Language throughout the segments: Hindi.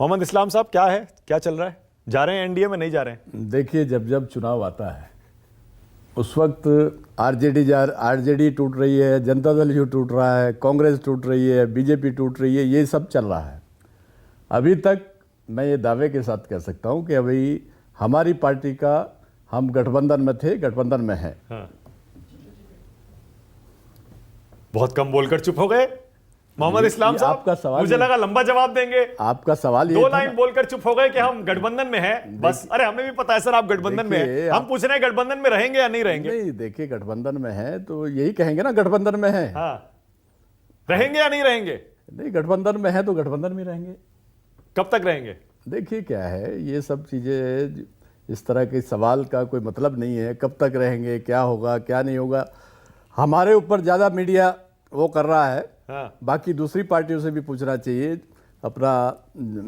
मोहम्मद इस्लाम साहब, क्या है, क्या चल रहा है? जा रहे हैं एनडीए में, नहीं जा रहे हैं? देखिए, जब जब चुनाव आता है उस वक्त आरजेडी टूट रही है, जनता दल यू टूट रहा है, कांग्रेस टूट रही है, बीजेपी टूट रही है, ये सब चल रहा है। अभी तक मैं ये दावे के साथ कह सकता हूँ कि अभी हमारी पार्टी का, हम गठबंधन में थे, गठबंधन में है। हाँ। बहुत कम बोलकर चुप हो गए मोहम्मद इस्लाम साहब। आपका सवाल, मुझे लगा लंबा जवाब देंगे। आपका सवाल ये 2 लाइन बोलकर चुप हो गए कि हम गठबंधन में हैं बस। अरे हमें भी पता है सर आप गठबंधन में हैं। हम पूछ रहे हैं गठबंधन में रहेंगे या नहीं रहेंगे? नहीं, देखिए, गठबंधन में है तो यही कहेंगे ना, गठबंधन में है। हाँ, रहेंगे या नहीं रहेंगे? नहीं, गठबंधन में है तो गठबंधन में रहेंगे। कब तक रहेंगे? देखिए, क्या है, ये सब चीज़ें, इस तरह के सवाल का कोई मतलब नहीं है। कब तक रहेंगे, क्या होगा, क्या नहीं होगा, हमारे ऊपर ज़्यादा मीडिया वो कर रहा है। हाँ। बाकी दूसरी पार्टियों से भी पूछना चाहिए, अपना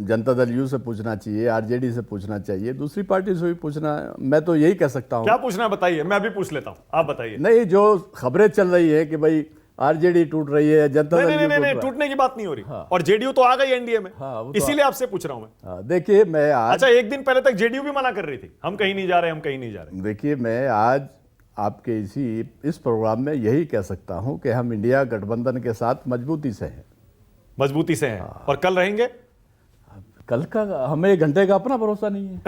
जनता दल यू से पूछना चाहिए, आरजेडी से पूछना चाहिए, दूसरी पार्टी से भी पूछना। मैं तो यही कह सकता हूँ। क्या पूछना बताइए, मैं अभी पूछ लेता हूँ, आप बताइए। नहीं, जो खबरें चल रही है कि भाई आरजेडी टूट रही है, जनता दल यू नहीं, टूटने की बात नहीं हो रही। हाँ। और जेडीयू तो आ गई एनडीए में। हाँ, इसीलिए आपसे पूछ रहा हूं मैं। हाँ, देखिए, मैं आज, अच्छा, एक दिन पहले तक जेडीयू भी मना कर रही थी, हम कहीं नहीं जा रहे, हम कहीं नहीं जा रहे। देखिए, मैं आज आपके इस प्रोग्राम में यही कह सकता हूं कि हम इंडिया गठबंधन के साथ मजबूती से हैं। मजबूती से हैं। और कल रहेंगे? कल का हमें 1 घंटे का अपना भरोसा नहीं है।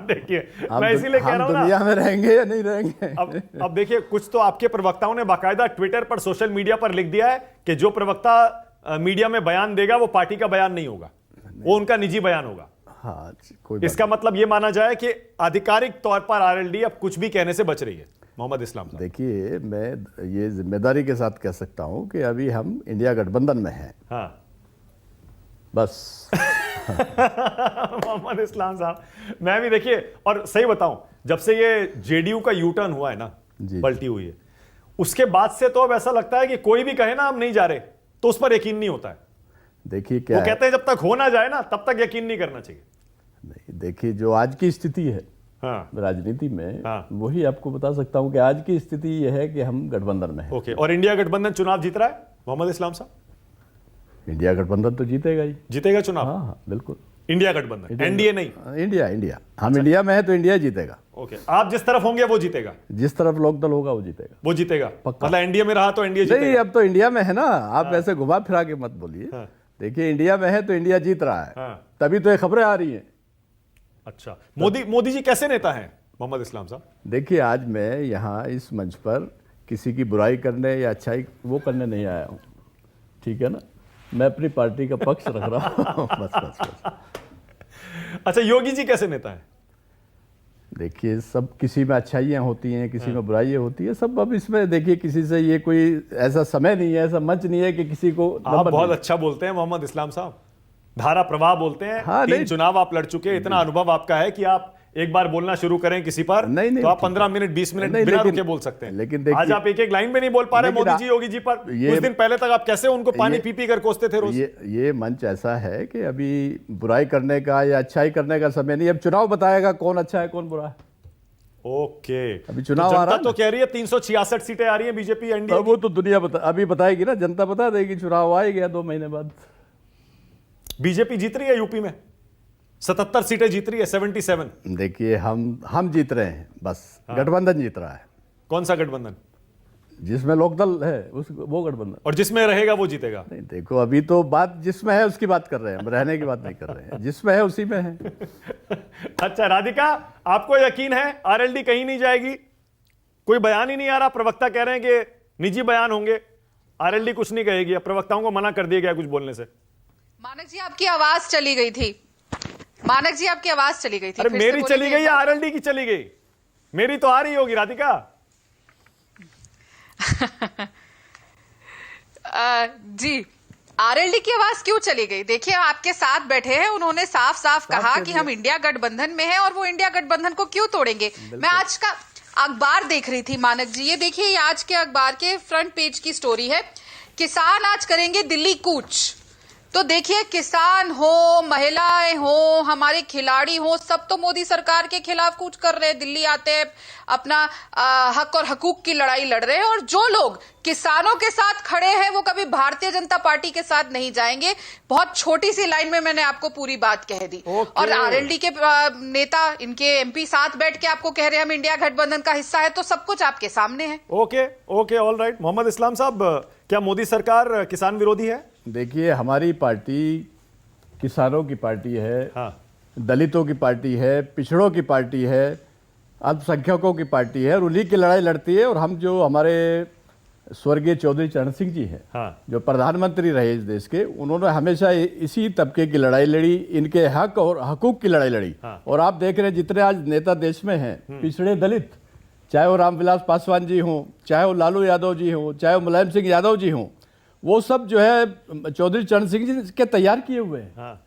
देखिए, मैं इसीलिए कह रहा हूं ना, दुनिया में रहेंगे या नहीं रहेंगे। अब देखिए, कुछ तो आपके प्रवक्ताओं ने बाकायदा ट्विटर पर, सोशल मीडिया पर लिख दिया है कि जो प्रवक्ता मीडिया में बयान देगा वो पार्टी का बयान नहीं होगा, वो उनका निजी बयान होगा। हाँ, कोई इसका मतलब ये माना जाए कि आधिकारिक तौर पर आरएलडी अब कुछ भी कहने से बच रही है। मोहम्मद इस्लाम साहब, देखिए, मैं ये जिम्मेदारी के साथ कह सकता हूं कि अभी हम इंडिया गठबंधन में हैं। हाँ। बस। मोहम्मद इस्लाम साहब, मैं भी, देखिए, और सही बताऊं, जब से ये जेडीयू का यू टर्न हुआ है ना, पलटी हुई है, उसके बाद से तो अब ऐसा लगता है कि कोई भी कहे ना हम नहीं जा रहे तो उस पर यकीन नहीं होता है। देखिए, क्या वो कहते हैं जब तक हो ना जाए ना तब तक यकीन नहीं करना चाहिए। नहीं, देखिए, जो आज की स्थिति है, हाँ, राजनीति में, हाँ, वही आपको बता सकता हूं कि आज की स्थिति यह है कि हम गठबंधन में हैं। ओके। और इंडिया गठबंधन चुनाव जीत रहा है मोहम्मद इस्लाम साहब? इंडिया गठबंधन तो जीतेगा ही। जीतेगा चुनाव? हाँ, हाँ, बिल्कुल। इंडिया गठबंधन, एनडीए नहीं? इंडिया हम इंडिया में है तो इंडिया जीतेगा। ओके। आप जिस तरफ होंगे वो जीतेगा? जिस तरफ लोकदल होगा वो जीतेगा। वो जीतेगा, पक्का। मतलब एनडीए में रहा तो एनडीए जीतेगा? नहीं, अब तो इंडिया में है ना, आप ऐसे घुमा फिरा के मत बोलिए। हाँ। देखिए, इंडिया में है तो इंडिया जीत रहा है। हाँ। तभी तो ये खबरें आ रही हैं। अच्छा, मोदी जी कैसे नेता हैं मोहम्मद इस्लाम साहब? देखिए, आज मैं यहाँ इस मंच पर किसी की बुराई करने या अच्छाई वो करने नहीं आया हूँ, ठीक है ना। मैं अपनी पार्टी का पक्ष रख रहा हूँ। बस। अच्छा, योगी जी कैसे नेता है? देखिए, सब, किसी में अच्छाइयाँ होती हैं, किसी में बुराइयाँ होती है, सब। अब इसमें देखिए, किसी से ये कोई ऐसा समय नहीं है, ऐसा मंच नहीं है कि किसी को। आप बहुत अच्छा बोलते हैं मोहम्मद इस्लाम साहब, धारा प्रवाह बोलते हैं। हाँ, 3 चुनाव आप लड़ चुके हैं, इतना अनुभव आपका है कि आप एक बार बोलना शुरू करें किसी पर नहीं, तो आप 15 मिनट 20 मिनट बिना रुके बोल सकते हैं। लेकिन आज आप एक लाइन में नहीं बोल पा रहे मोदी जी, योगी जी पर। कुछ दिन पहले तक आप कैसे उनको पानी पी पी कर कोसते थे रोज। ये मंच ऐसा है कि अभी बुराई करने का या अच्छाई करने का समय नहीं। अब चुनाव बताएगा कौन अच्छा है कौन बुरा है। ओके, अभी चुनाव आ रहा है तो कह रही है 366 सीटें आ रही हैं बीजेपी एनडीए। वो तो दुनिया अभी बताएगी ना, जनता बता देगी। चुनाव आएगा 2 महीने बाद। बीजेपी जीत रही है यूपी में, 77 सीटें जीत रही है, 77। देखिए, हम जीत रहे हैं बस। हाँ। गठबंधन जीत रहा है। कौन सा गठबंधन? जिसमें लोकदल है वो गठबंधन। और जिसमें रहेगा वो जीतेगा? नहीं, देखो, अभी तो बात जिसमें है उसकी बात कर रहे हैं हम, रहने की बात नहीं कर रहे हैं। जिसमें है उसी में है। अच्छा, राधिका, आपको यकीन है आरएलडी कहीं नहीं जाएगी? कोई बयान ही नहीं आ रहा, प्रवक्ता कह रहे हैं कि निजी बयान होंगे, आरएलडी कुछ नहीं कहेगी। अब प्रवक्ताओं को मना कर दिया गया कुछ बोलने से। मानक जी, आपकी आवाज चली गई थी। मानक जी, आपकी आवाज चली गई थी। अरे, मेरी चली गई या आरएलडी की चली गई? मेरी तो आ रही होगी राधिका। जी, आरएलडी की आवाज क्यों चली गई? देखिए, आपके साथ बैठे हैं, उन्होंने साफ साफ कहा कि हम इंडिया गठबंधन में हैं और वो इंडिया गठबंधन को क्यों तोड़ेंगे। मैं आज का अखबार देख रही थी मानक जी, ये देखिए, आज के अखबार के फ्रंट पेज की स्टोरी है। किसान आज करेंगे दिल्ली कूच। तो देखिए, किसान हो, महिलाएं हो, हमारे खिलाड़ी हो, सब तो मोदी सरकार के खिलाफ कूच कर रहे हैं, दिल्ली आते हैं, अपना हक और हकूक की लड़ाई लड़ रहे हैं। और जो लोग किसानों के साथ खड़े हैं वो कभी भारतीय जनता पार्टी के साथ नहीं जाएंगे। बहुत छोटी सी लाइन में मैंने आपको पूरी बात कह दी। और आरएलडी के नेता, इनके एमपी साथ बैठ के आपको कह रहे हैं हम इंडिया गठबंधन का हिस्सा है, तो सब कुछ आपके सामने है। Okay okay, all right. Mohammad Islam साहब, क्या मोदी सरकार किसान विरोधी है? देखिए, हमारी पार्टी किसानों की पार्टी है, हाँ, दलितों की पार्टी है, पिछड़ों की पार्टी है, अल्पसंख्यकों की पार्टी है, और उन्हीं की लड़ाई लड़ती है। और हम जो हमारे स्वर्गीय चौधरी चरण सिंह जी हैं, हाँ, जो प्रधानमंत्री रहे इस देश के, उन्होंने हमेशा इसी तबके की लड़ाई लड़ी, इनके हक और हकूक की लड़ाई लड़ी। हाँ। और आप देख रहे हैं जितने आज नेता देश में हैं, पिछड़े दलित, चाहे वो रामविलास पासवान जी हों, चाहे वो लालू यादव जी हों, चाहे वो मुलायम सिंह यादव जी हों, वो सब जो है चौधरी चरण सिंह जी के तैयार किए हुए हैं। हाँ।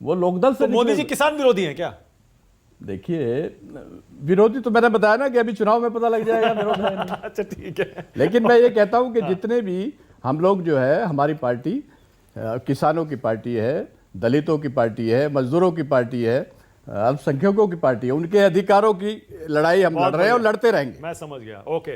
वो लोकदल से तो मोदी निकले जी हुए। किसान विरोधी हैं क्या? देखिए, विरोधी तो मैंने बताया ना कि अभी चुनाव में पता लग जाएगा विरोध है नहीं। अच्छा, ठीक है। लेकिन मैं ये कहता हूं कि जितने भी हम लोग जो है, हमारी पार्टी किसानों की पार्टी है, दलितों की पार्टी है, मजदूरों की पार्टी है, अल्पसंख्यकों की पार्टी है, उनके अधिकारों की लड़ाई हम लड़ रहे हैं और लड़ते रहेंगे। मैं समझ गया। ओके।